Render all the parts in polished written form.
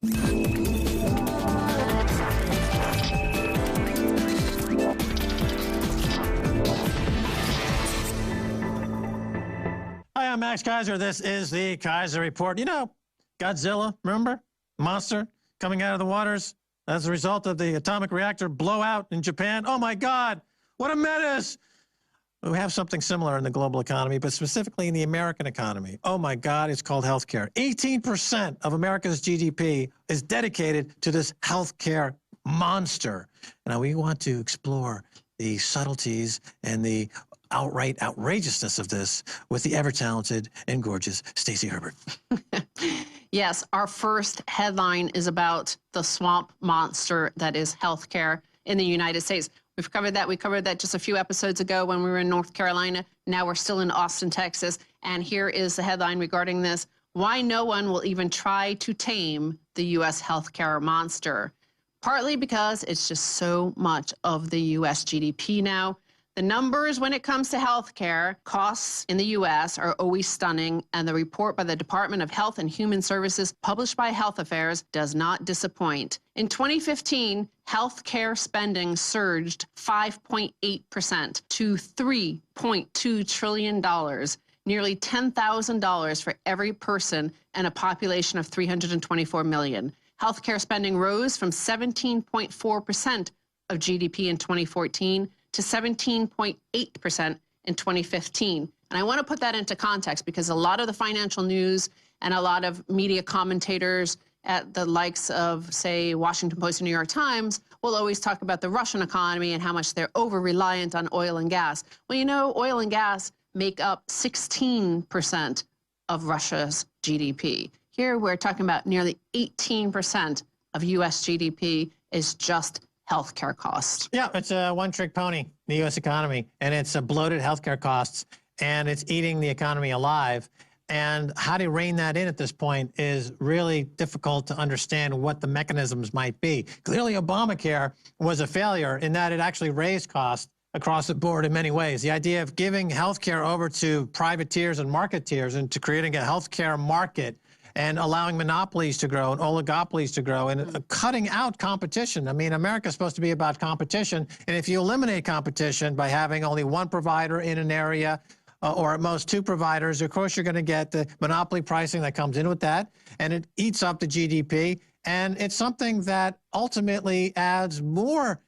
Hi, I'm Max Keiser. This is the Keiser Report. You know, Godzilla, remember? Monster coming out of the waters as a result of the atomic reactor blowout in Japan. Oh, my God, what a menace. We have something similar in the global economy, but specifically in the American economy. Oh, my God, it's called healthcare. 18% of America's GDP is dedicated to this healthcare monster. Now, we want to explore the subtleties and the outright outrageousness of this with the ever-talented and gorgeous Stacey Herbert. Yes, our first headline is about the swamp monster that is healthcare in the United States. We've covered that. We covered that just a few episodes ago when we were in North Carolina. Now we're still in Austin, Texas. And here is the headline regarding this: why no one will even try to tame the U.S. healthcare monster. Partly because it's just so much of the U.S. GDP now. The numbers when it comes to healthcare costs in the U.S. are always stunning, and the report by the Department of Health and Human Services, published by Health Affairs, does not disappoint. In 2015, healthcare spending surged 5.8% to $3.2 trillion, nearly $10,000 for every person and a population of 324 million. Healthcare spending rose from 17.4% of GDP in 2014 to 17.8% in 2015. And I want to put that into context because a lot of the financial news and a lot of media commentators at the likes of, say, Washington Post and New York Times will always talk about the Russian economy and how much they're over-reliant on oil and gas. Well, you know, oil and gas make up 16% of Russia's GDP. Here we're talking about nearly 18% of U.S. GDP is just healthcare costs. Yeah, it's a one-trick pony, the U.S. economy, and it's a bloated healthcare costs, and it's eating the economy alive. And how to rein that in at this point is really difficult to understand what the mechanisms might be. Clearly, Obamacare was a failure in that it actually raised costs across the board in many ways. The idea of giving healthcare over to privateers and marketeers and to creating a healthcare market and allowing monopolies to grow and oligopolies to grow and cutting out competition. I mean, America's supposed to be about competition, and if you eliminate competition by having only one provider in an area, or at most two providers, of course you're going to get the monopoly pricing that comes in with that, and it eats up the GDP, and it's something that ultimately adds more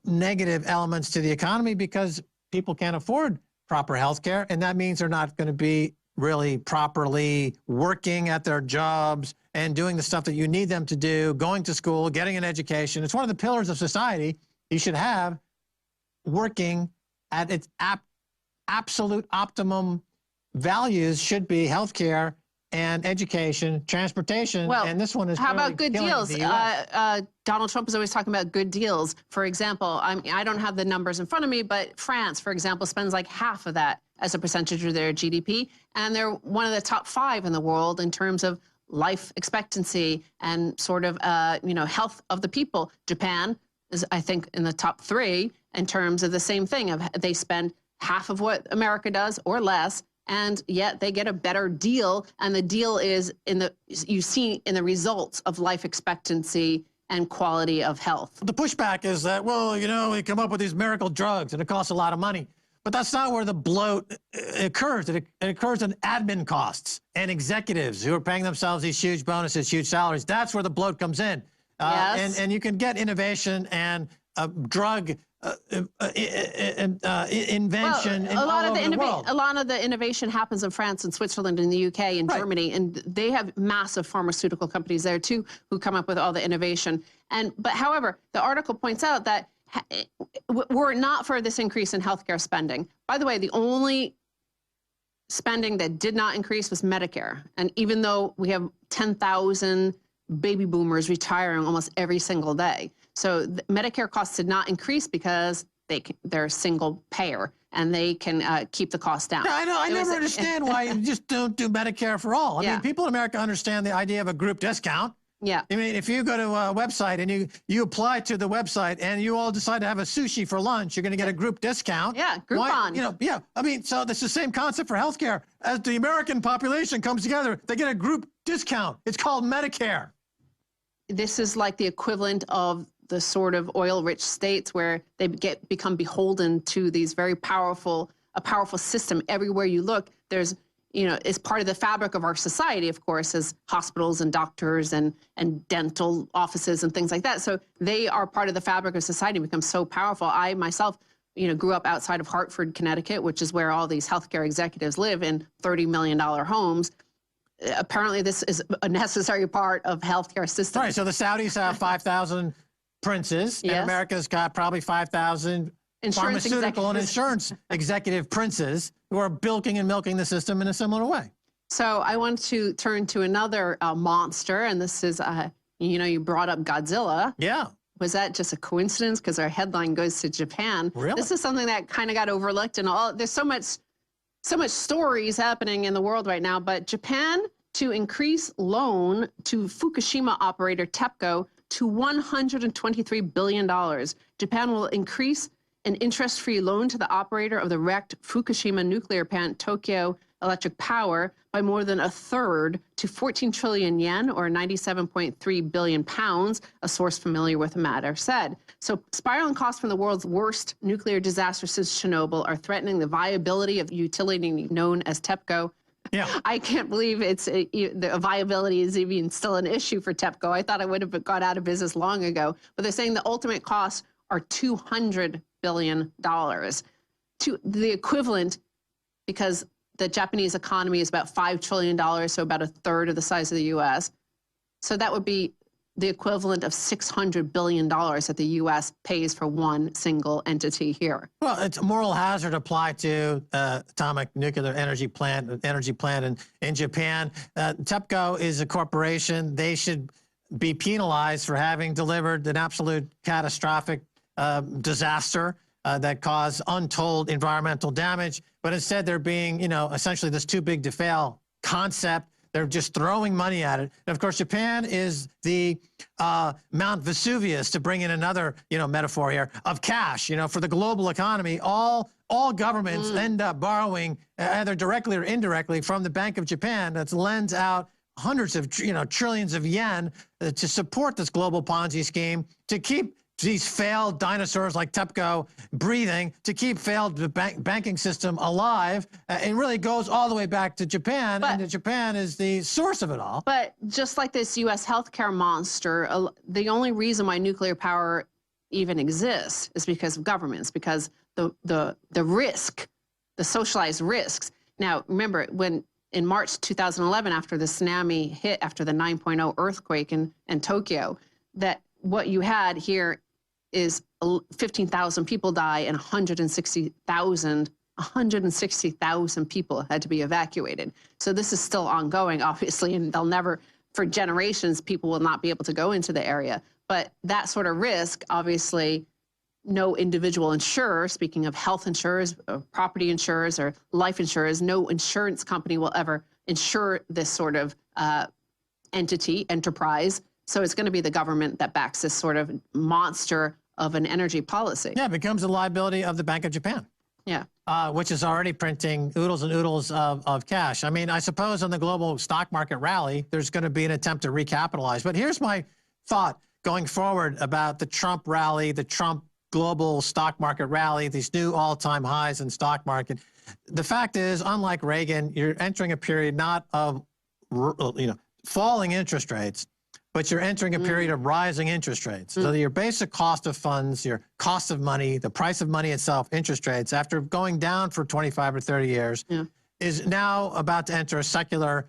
negative elements to the economy because people can't afford proper health care, and that means they're not going to be really properly working at their jobs and doing the stuff that you need them to do, going to school, getting an education. It's one of the pillars of society you should have working at its absolute optimum values should be healthcare and education, transportation, well, and this one is how about good deals? Donald Trump is always talking about good deals. For example, I don't have the numbers in front of me, but France, for example, spends like half of that as a percentage of their GDP, and they're one of the top 5 in the world in terms of life expectancy and sort of, health of the people. Japan is, I think, in the top 3 in terms of the same thing. They spend half of what America does or less, and yet they get a better deal. And the deal is you see in the results of life expectancy and quality of health. The pushback is that, well, you know, we come up with these miracle drugs and it costs a lot of money. But that's not where the bloat occurs. It occurs in admin costs and executives who are paying themselves these huge bonuses, huge salaries. That's where the bloat comes in. Yes. And you can get innovation and drug invention in all over the world. A lot of the innovation happens in France and Switzerland and the UK and Germany, and they have massive pharmaceutical companies there too who come up with all the innovation. But however, the article points out that were it not for this increase in healthcare spending, by the way, the only spending that did not increase was Medicare. And even though we have 10,000 baby boomers retiring almost every single day, so Medicare costs did not increase because they're single payer and they can keep the cost down. Yeah, I know. I never understand why you just don't do Medicare for all. I mean, people in America understand the idea of a group discount. Yeah. I mean, if you go to a website and you apply to the website and you all decide to have a sushi for lunch, you're going to get a group discount. Yeah, Groupon. Yeah. I mean, so this is the same concept for healthcare. As the American population comes together, they get a group discount. It's called Medicare. this is like the equivalent of the sort of oil-rich states where they become beholden to these a powerful system. Everywhere you look, there's, it's part of the fabric of our society, of course, as hospitals and doctors and dental offices and things like that. So they are part of the fabric of society and become so powerful. I myself, grew up outside of Hartford, Connecticut, which is where all these healthcare executives live in $30 million homes. Apparently, this is a necessary part of healthcare system. Right. So the Saudis have 5,000 princes, and America's got probably 5,000 pharmaceutical and insurance executive princes who are bilking and milking the system in a similar way. So I want to turn to another monster, and this is, you brought up Godzilla. Yeah. Was that just a coincidence? Because our headline goes to Japan. Really? This is something that kind of got overlooked, and there's so much stories happening in the world right now. But Japan to increase loan to Fukushima operator TEPCO to $123 billion. Japan will increase an interest-free loan to the operator of the wrecked Fukushima nuclear plant, Tokyo Electric Power, by more than a third to 14 trillion yen, or 97.3 billion pounds, a source familiar with the matter said. So spiraling costs from the world's worst nuclear disaster since Chernobyl are threatening the viability of the utility known as TEPCO. Yeah. I can't believe the viability is even still an issue for TEPCO. I thought I would have got out of business long ago. But they're saying the ultimate costs are $200 billion. To the equivalent, because the Japanese economy is about $5 trillion, so about a third of the size of the U.S. So that would be the equivalent of $600 billion that the U.S. pays for one single entity here. Well, it's a moral hazard applied to atomic nuclear energy plant in Japan. TEPCO is a corporation. They should be penalized for having delivered an absolute catastrophic disaster that caused untold environmental damage. But instead, they're being, essentially this too big to fail concept. They're just throwing money at it. And of course, Japan is the Mount Vesuvius, to bring in another, metaphor here, of cash. For the global economy, all governments end up borrowing either directly or indirectly from the Bank of Japan that lends out hundreds of, trillions of yen to support this global Ponzi scheme, to keep these failed dinosaurs like TEPCO breathing, to keep failed banking system alive. It really goes all the way back to Japan, and Japan is the source of it all. But just like this U.S. healthcare monster, the only reason why nuclear power even exists is because of governments, because the risk, the socialized risks. Now, remember, when in March 2011, after the tsunami hit, after the 9.0 earthquake in Tokyo, that what you had here is 15,000 people die and 160,000 people had to be evacuated. So this is still ongoing, obviously, and they'll never, for generations, people will not be able to go into the area. But that sort of risk, obviously, no individual insurer, speaking of health insurers, or property insurers, or life insurers, no insurance company will ever insure this sort of enterprise. So it's going to be the government that backs this sort of monster of an energy policy. Yeah, it becomes a liability of the Bank of Japan. Yeah. Which is already printing oodles and oodles of cash. I mean, I suppose on the global stock market rally, there's going to be an attempt to recapitalize. But here's my thought going forward about the Trump rally, the Trump global stock market rally, these new all-time highs in stock market. The fact is, unlike Reagan, you're entering a period not of falling interest rates, but you're entering a period of rising interest rates. So your basic cost of funds, your cost of money, the price of money itself, interest rates, after going down for 25 or 30 years, is now about to enter a secular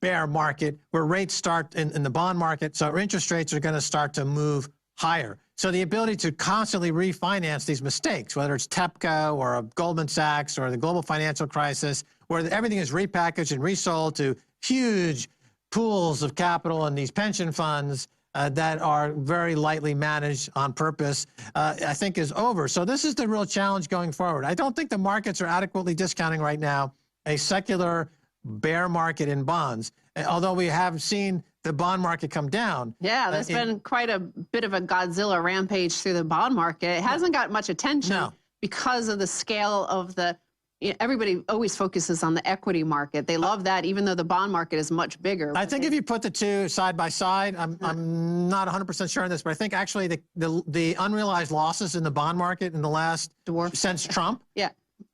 bear market where rates start in the bond market. So interest rates are going to start to move higher. So the ability to constantly refinance these mistakes, whether it's TEPCO or Goldman Sachs or the global financial crisis, where everything is repackaged and resold to huge pools of capital and these pension funds that are very lightly managed on purpose, I think is over. So this is the real challenge going forward. I don't think the markets are adequately discounting right now a secular bear market in bonds, although we have seen the bond market come down. Yeah, there's been quite a bit of a Godzilla rampage through the bond market. It hasn't got much attention because of the scale of the everybody always focuses on the equity market. They love that, even though the bond market is much bigger. I think if you put the two side by side, I'm not 100% sure on this, but I think actually the unrealized losses in the bond market in the last since Trump yeah.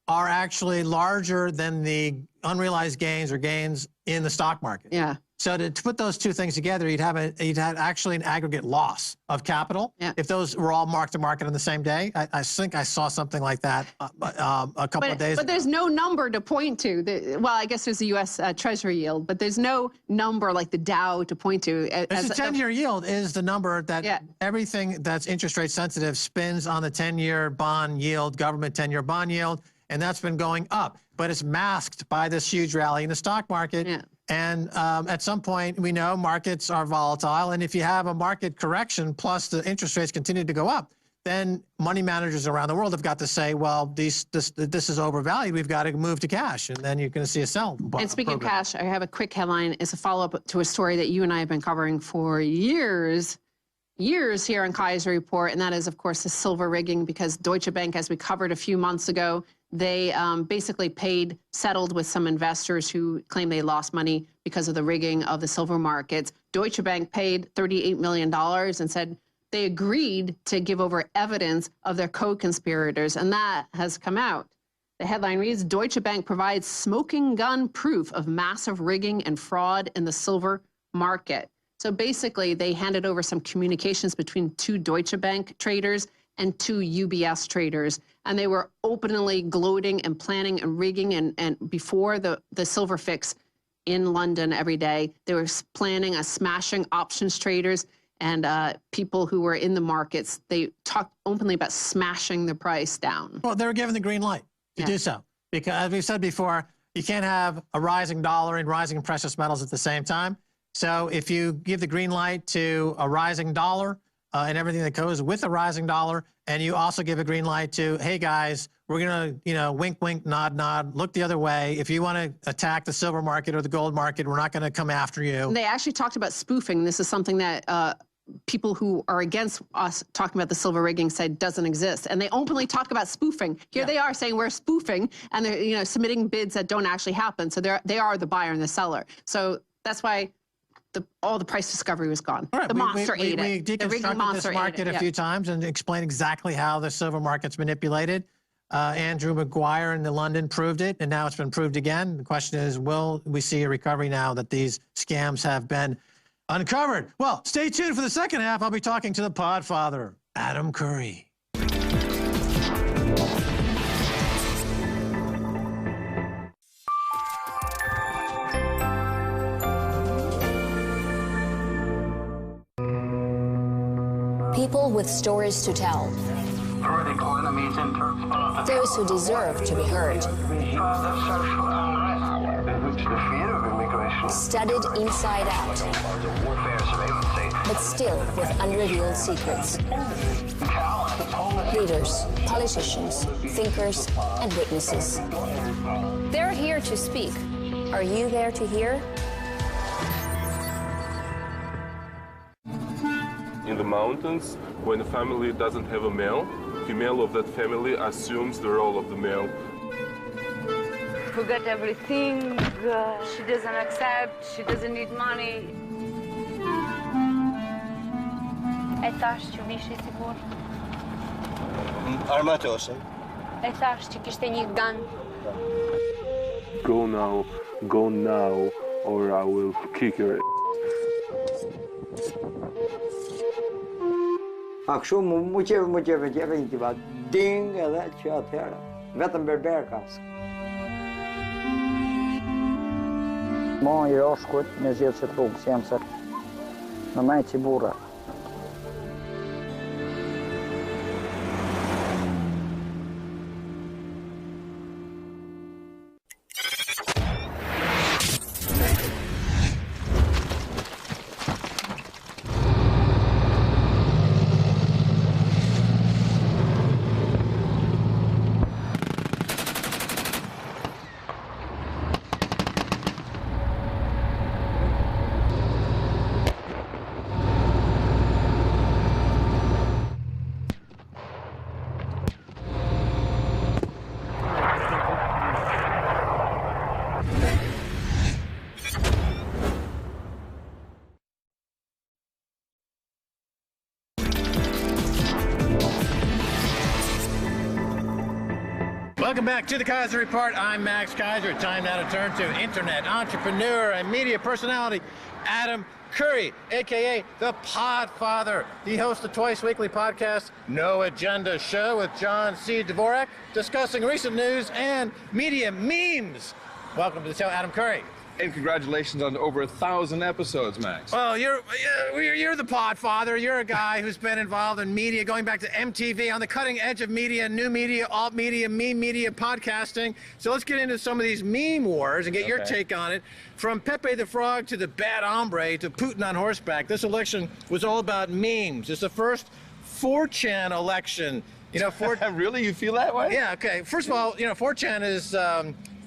are actually larger than the unrealized gains or gains in the stock market. Yeah. So to put those two things together, you'd have actually an aggregate loss of capital if those were all mark to market on the same day. I think I saw something like that a couple of days ago. But there's no number to point to. Well, I guess there's the U.S. Treasury yield, but there's no number like the Dow to point to. It's the 10-year yield is the number that everything that's interest rate sensitive spins on the 10-year bond yield, government 10-year bond yield, and that's been going up. But it's masked by this huge rally in the stock market. Yeah. And at some point, we know markets are volatile. And if you have a market correction plus the interest rates continue to go up, then money managers around the world have got to say, well, this is overvalued. We've got to move to cash. And then you're going to see a sell. And speaking of cash, I have a quick headline. It's a follow-up to a story that you and I have been covering for years here on Keiser Report. And that is, of course, the silver rigging, because Deutsche Bank, as we covered a few months ago, they basically settled with some investors who claim they lost money because of the rigging of the silver markets. Deutsche Bank paid $38 million and said they agreed to give over evidence of their co-conspirators, and that has come out. The headline reads, Deutsche Bank provides smoking gun proof of massive rigging and fraud in the silver market. So basically, they handed over some communications between two Deutsche Bank traders and two UBS traders. And they were openly gloating and planning and rigging. And before the silver fix in London every day, they were planning on smashing options traders and people who were in the markets. They talked openly about smashing the price down. Well, they were given the green light to do so. Because as we've said before, you can't have a rising dollar and rising precious metals at the same time. So if you give the green light to a rising dollar, and everything that goes with a rising dollar, and you also give a green light to, hey guys, we're gonna, wink, wink, nod, nod, look the other way. If you want to attack the silver market or the gold market, we're not going to come after you. They actually talked about spoofing. This is something that people who are against us talking about the silver rigging said doesn't exist, and they openly talk about spoofing. Here they are saying we're spoofing, and they're submitting bids that don't actually happen. So they are the buyer and the seller. So that's why all the price discovery was gone. All right, the monster ate it. We deconstructed this market a few times and explained exactly how the silver market's manipulated. Andrew Maguire in London proved it, and now it's been proved again. The question is, will we see a recovery now that these scams have been uncovered? Well, stay tuned for the second half. I'll be talking to the podfather, Adam Curry. People with stories to tell. Those who deserve to be heard. Studied inside out, but still with unrevealed secrets. Leaders, politicians, thinkers, and witnesses. They're here to speak. Are you there to hear? In the mountains, when a family doesn't have a male, female of that family assumes the role of the male. Forget everything, she doesn't accept, she doesn't need money. Ai thash që vishe sigur? Armatose. Ai thash që kishte një gun. Go now, or I will kick your ass. A kështu mu qeve një tipa ding edhe që atëherë vetëm berber ka. Ma I roshkut me zhjetë që të rrugë, si jam se në majtë që burra. Welcome back to the Keiser Report. I'm Max Keiser. Time now to turn to internet entrepreneur and media personality Adam Curry, aka the Podfather. He hosts the twice weekly podcast No Agenda Show with John C. Dvorak, discussing recent news and media memes. Welcome to the show, Adam Curry. And congratulations on over 1,000 episodes, Max. Well, you're the Podfather. You're a guy who's been involved in media, going back to MTV, on the cutting edge of media, new media, alt media, meme media, podcasting. So let's get into some of these meme wars and get your take on it. From Pepe the Frog to the Bad Hombre to Putin on horseback, this election was all about memes. It's the first 4chan election. You know, Really? You feel that way? Yeah, okay. First of all, you know, 4chan is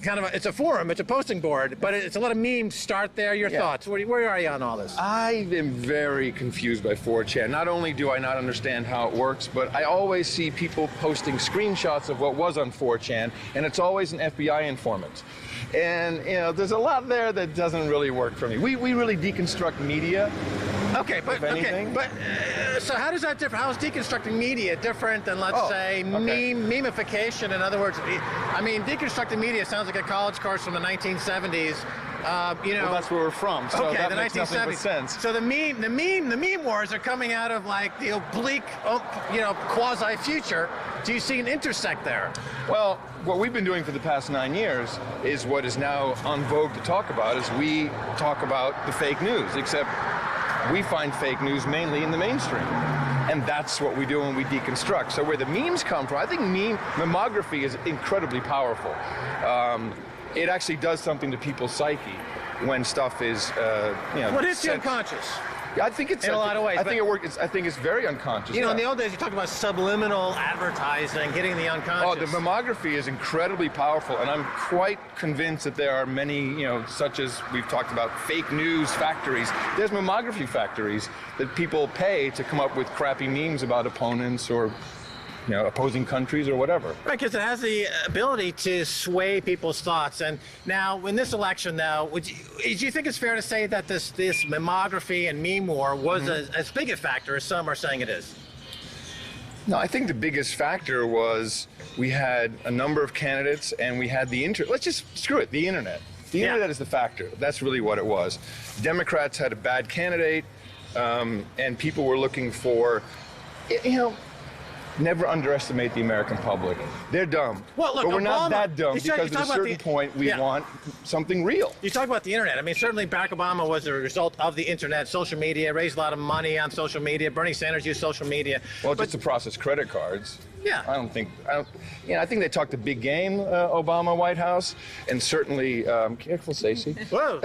kind of it's a forum, it's a posting board, but it's a lot of memes start there. Your thoughts? Where are you on all this? I am very confused by 4chan. Not only do I not understand how it works, but I always see people posting screenshots of what was on 4chan, and it's always an FBI informant. And, you know, there's a lot there that doesn't really work for me. We really deconstruct media. Okay, but so how does that differ? How is deconstructing media different than, let's say, memification? In other words, I mean, deconstructing media sounds like a college course from the 1970s. You know, well, that's where we're from, so that the makes nothing but 1970s. sense. So the meme wars are coming out of like the oblique, you know, quasi-future. Do you see an intersect there? Well, what we've been doing for the past 9 years is what is now on vogue to talk about, is we talk about the fake news, except we find fake news mainly in the mainstream. And that's what we do when we deconstruct. So where the memes come from, I think memography is incredibly powerful. It actually does something to people's psyche when stuff is, you know. What is the unconscious? I think it's in a lot of ways. I think it works. I think it's very unconscious. You know, in the old days, you talked about subliminal advertising, hitting the unconscious. Oh, the mammography is incredibly powerful, and I'm quite convinced that there are many, you know, such as we've talked about, fake news factories. There's mammography factories that people pay to come up with crappy memes about opponents or, you know, opposing countries or whatever. Right, because it has the ability to sway people's thoughts. And now, in this election, now, do you think it's fair to say that this mammography and meme war was as big a factor as some are saying it is? No, I think the biggest factor was we had a number of candidates and we had the internet. Let's just screw it, the internet. The internet is the factor. That's really what it was. Democrats had a bad candidate, and people were looking for, you know, never underestimate the American public. They're dumb. Well, look, but we're Obama, not that dumb, you because at a certain point we want something real. You talk about the internet. I mean, certainly Barack Obama was a result of the internet, social media, raised a lot of money on social media. Bernie Sanders used social media. Well, just to process credit cards. Yeah. I think they talked a big game, Obama, White House, and certainly, careful, Stacey. Whoa.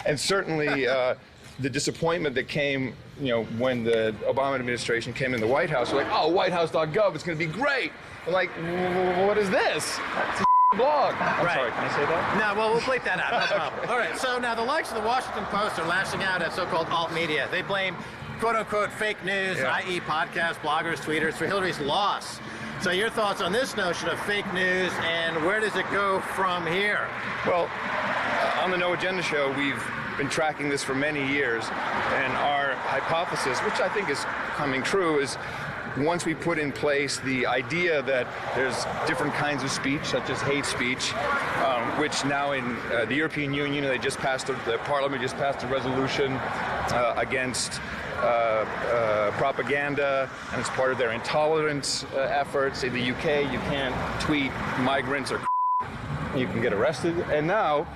And certainly, the disappointment that came, you know, when the Obama administration came in the White House, we're like, oh, whitehouse.gov, it's going to be great. I'm like, what is this? It's a blog. I'm sorry, can I say that? No, well, we'll bleep that out, no problem. All right, so now the likes of the Washington Post are lashing out at so-called alt media. They blame, quote-unquote, fake news, i.e. podcasts, bloggers, tweeters, for Hillary's loss. So your thoughts on this notion of fake news, and where does it go from here? Well, on the No Agenda Show, we've been tracking this for many years, and our hypothesis, which I think is coming true, is once we put in place the idea that there's different kinds of speech, such as hate speech, which now in the European Union, the Parliament just passed a resolution against propaganda, and it's part of their intolerance efforts. In the UK, you can't tweet migrants or you can get arrested, and now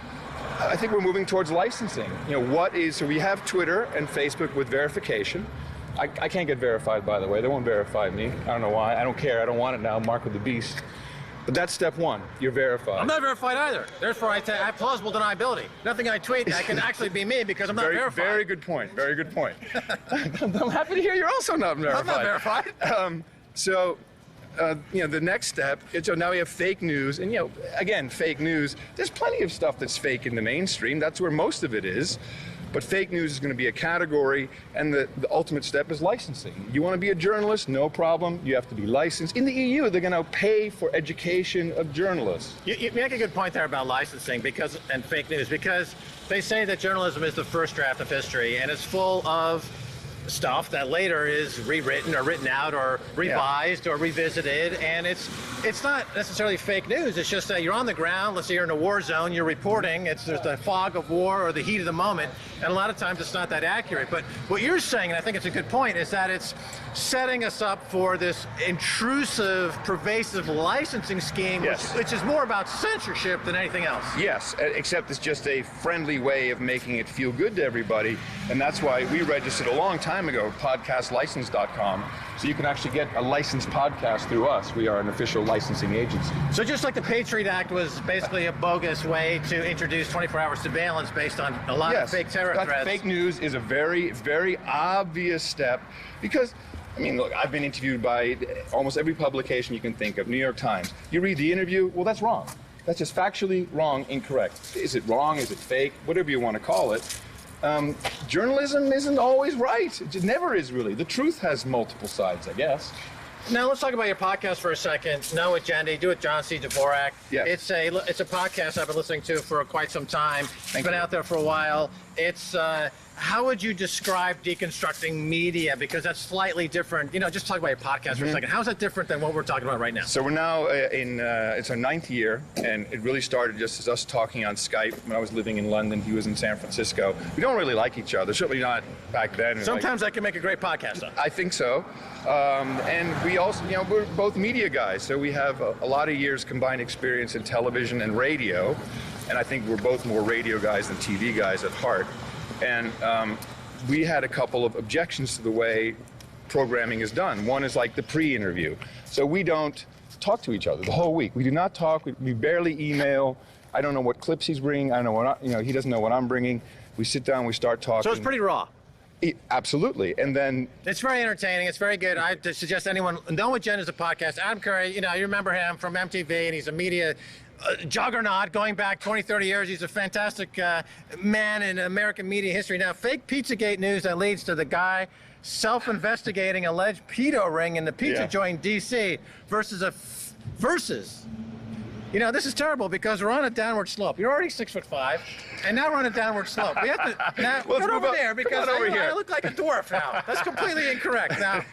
I think we're moving towards licensing. You know, so we have Twitter and Facebook with verification. I can't get verified, by the way. They won't verify me. I don't know why. I don't care. I don't want it now. Mark with the beast. But that's step one. You're verified. I'm not verified either. Therefore, I have plausible deniability. Nothing I tweet I can actually be me because I'm not verified. Very good point. Very good point. I'm happy to hear you're also not verified. I'm not verified. You know, the next step, so now we have fake news, and, you know, again, fake news, there's plenty of stuff that's fake in the mainstream. That's where most of it is. But fake news is going to be a category, and the ultimate step is licensing. You want to be a journalist? No problem. You have to be licensed. In the EU, they're going to pay for education of journalists. You make a good point there about licensing and fake news, because they say that journalism is the first draft of history, and it's full of stuff that later is rewritten or written out or revised or revisited, and it's not necessarily fake news. It's just that you're on the ground. Let's say you're in a war zone, you're reporting. There's the fog of war or the heat of the moment, and a lot of times it's not that accurate. But what you're saying, and I think it's a good point, is that it's setting us up for this intrusive, pervasive licensing scheme, which is more about censorship than anything else. Yes, except it's just a friendly way of making it feel good to everybody, and that's why we registered a long time ago, podcastlicense.com, so you can actually get a licensed podcast through us. We are an official licensing agency. So just like the Patriot Act was basically a bogus way to introduce 24-hour surveillance based on a lot of fake terror threats. Fake news is a very, very obvious step because, I mean, look, I've been interviewed by almost every publication you can think of, New York Times. You read the interview, well, that's wrong. That's just factually wrong, incorrect. Is it wrong? Is it fake? Whatever you want to call it. Journalism isn't always right. It never is, really. The truth has multiple sides, I guess. Now let's talk about your podcast for a second. No Agenda. You do it, John C. Dvorak. Yeah. It's a podcast I've been listening to for quite some time. It's been out there for a while. It's how would you describe deconstructing media? Because that's slightly different. You know, just talk about your podcast for a second. How is that different than what we're talking about right now? So we're now it's our 9th year, and it really started just as us talking on Skype. When I was living in London, he was in San Francisco. We don't really like each other, certainly not back then. Sometimes that can make a great podcast, though. I think so. And we also, you know, we're both media guys, so we have a lot of years combined experience in television and radio, and I think we're both more radio guys than TV guys at heart. And we had a couple of objections to the way programming is done. One is like the pre-interview. So we don't talk to each other the whole week. We do not talk. We barely email. I don't know what clips he's bringing. I don't know what he doesn't know what I'm bringing. We sit down. We start talking. So it's pretty raw. Absolutely. And then it's very entertaining. It's very good. I suggest anyone. No Agenda is a podcast. Adam Curry, you know, you remember him from MTV, and he's a media juggernaut going back 20, 30 years. He's a fantastic man in American media history. Now, fake Pizzagate news that leads to the guy self-investigating alleged pedo ring in the pizza joint in D.C. versus. You know, this is terrible because we're on a downward slope. You're already 6'5", and now we're on a downward slope. We have to now get over there because I look like a dwarf now. That's completely incorrect. Now,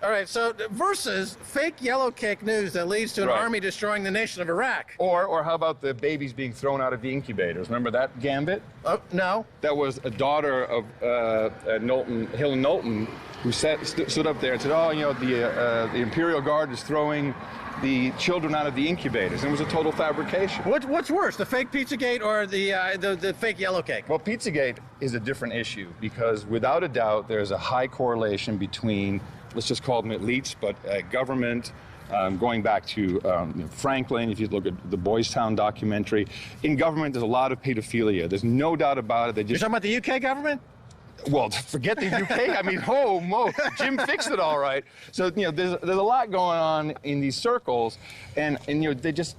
all right. So versus fake yellow cake news that leads to an army destroying the nation of Iraq. Or how about the babies being thrown out of the incubators? Remember that gambit? Oh no. That was a daughter of Hill Knowlton, who stood up there and said, "Oh, you know, the Imperial Guard is throwing the children out of the incubators." And it was a total fabrication. What's worse, the fake Pizzagate or the fake yellow cake? Well, Pizzagate is a different issue because without a doubt there's a high correlation between, let's just call them elites, but government, going back to Franklin, if you look at the Boys Town documentary. In government, there's a lot of pedophilia. There's no doubt about it. You're talking about the UK government? Well, forget the UK. I mean, Jim fixed it all right. So, you know, there's a lot going on in these circles, and you know, they just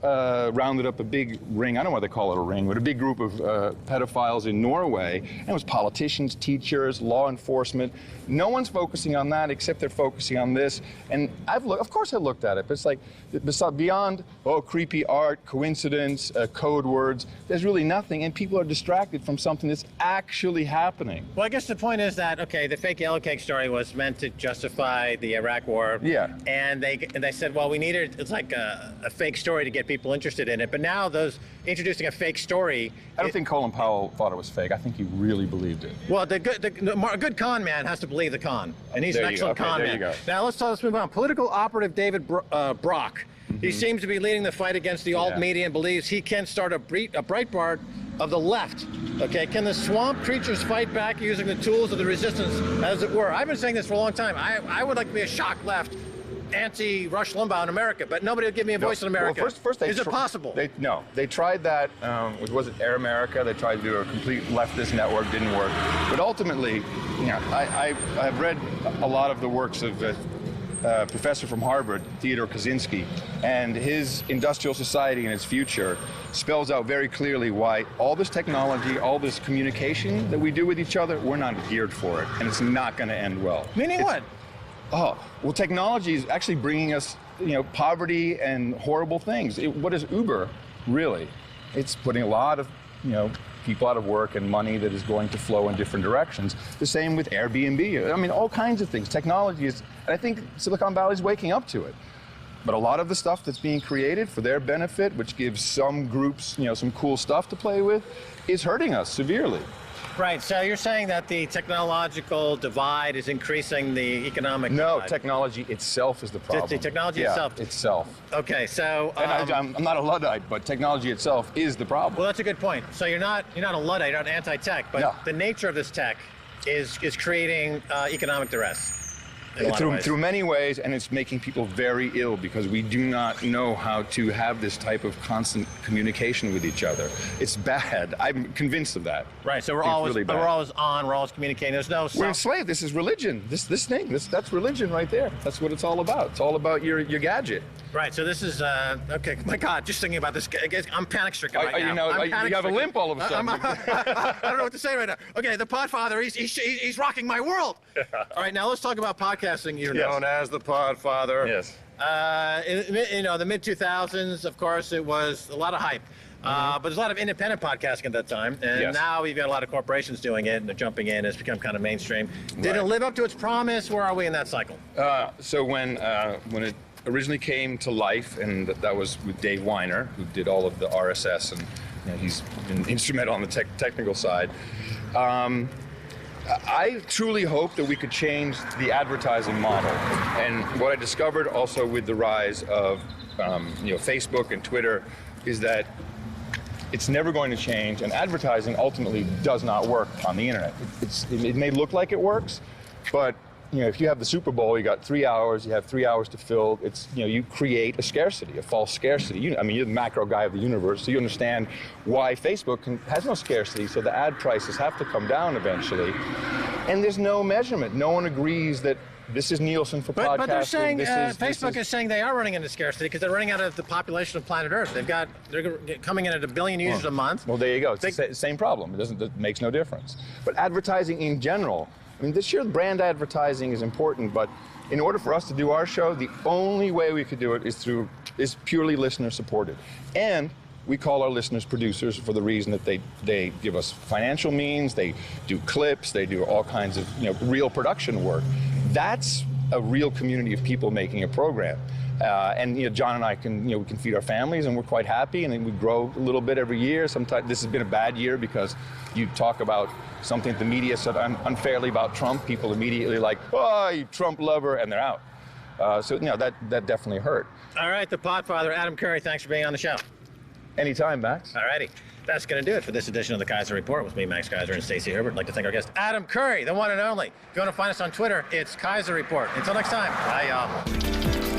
rounded up a big ring. I don't know why they call it a ring, but a big group of pedophiles in Norway. And it was politicians, teachers, law enforcement. No one's focusing on that except they're focusing on this. And of course I looked at it, but it's like beyond creepy art, coincidence, code words. There's really nothing, and people are distracted from something that's actually happening. Well, I guess the point is that, okay, the fake yellow cake story was meant to justify the Iraq war. Yeah. And they said, well, we needed, it's like a fake story to get people interested in it. But now introducing a fake story. I don't think Colin Powell thought it was fake. I think he really believed it. Well, a good con man has to believe the con. And he's an excellent con man. There you go. Now let's move on. Political operative David Brock. He seems to be leading the fight against the alt media and believes he can start a Breitbart of the left. Okay, can the swamp creatures fight back using the tools of the resistance, as it were? I've been saying this for a long time. I would like to be a shock left, anti-Rush Limbaugh in America, but nobody will give me a voice in America. Well, first is it possible? They tried that. Was it Air America? They tried to do a complete leftist network, didn't work. But ultimately, you know, I've read a lot of the works of professor from Harvard, Theodore Kaczynski, and his Industrial Society and its Future spells out very clearly why all this technology, all this communication that we do with each other, we're not geared for it, and it's not going to end well. Meaning what? Oh, well, technology is actually bringing us, you know, poverty and horrible things. What is Uber, really? It's putting a lot of, you know, people out of work and money that is going to flow in different directions. The same with Airbnb. I mean, all kinds of things. Technology is, and I think Silicon Valley is waking up to it. But a lot of the stuff that's being created for their benefit, which gives some groups, some cool stuff to play with, is hurting us severely. Right, so you're saying that the technological divide is increasing the economic No, divide. technology itself is the problem. The technology itself? Okay, so... and I'm not a Luddite, but technology itself is the problem. Well, that's a good point. So you're not a Luddite, you're not anti-tech, but No. the nature of this tech is creating economic duress. In a lot of ways. Through many ways, and it's making people very ill because we do not know how to have this type of constant communication with each other. It's bad. I'm convinced of that. Right. So It's really bad. we're always on. We're always communicating. There's no. We're enslaved. This is religion. This thing. That's religion right there. That's what it's all about. It's all about your gadget. Right. So this is okay. My God, just thinking about this, I'm panic stricken right now. You have a limp all of a sudden. I don't know what to say right now. Okay, the Podfather, he's rocking my world. All right, now let's talk about podcasting. You're known as the Podfather. Yes. In the mid 2000s, of course, it was a lot of hype. But there's a lot of independent podcasting at that time, and now we've got a lot of corporations doing it, and they're jumping in. It's become kind of mainstream. Did it live up to its promise? Where are we in that cycle? So when it originally came to life, and that was with Dave Weiner, who did all of the RSS, and he's been instrumental on the technical side. I truly hope that we could change the advertising model. And what I discovered also with the rise of Facebook and Twitter is that it's never going to change, and advertising ultimately does not work on the internet. It may look like it works, but if you have the Super Bowl, you got 3 hours, you have 3 hours to fill. You create a scarcity, a false scarcity. You're the macro guy of the universe, so you understand why Facebook has no scarcity, so the ad prices have to come down eventually. And there's no measurement. No one agrees that this is Nielsen for podcasting. But they're saying, Facebook is saying they are running into scarcity because they're running out of the population of planet Earth. They're coming in at 1 billion users a month. Well, there you go. It's the same problem. It makes no difference. But advertising in general, this year brand advertising is important, but in order for us to do our show, the only way we could do it is purely listener supported. And we call our listeners producers for the reason that they give us financial means, they do clips, they do all kinds of real production work. That's a real community of people making a program. And John and I we can feed our families, and we're quite happy, and then we grow a little bit every year. Sometimes this has been a bad year because you talk about something the media said unfairly about Trump, people immediately like, oh, you Trump lover, and they're out. So that definitely hurt. All right, the Podfather, Adam Curry, thanks for being on the show. Anytime, Max. All righty. That's going to do it for this edition of the Keiser Report with me, Max Keiser, and Stacey Herbert. I'd like to thank our guest, Adam Curry, the one and only. If you want to find us on Twitter, it's Keiser Report. Until next time, bye, y'all.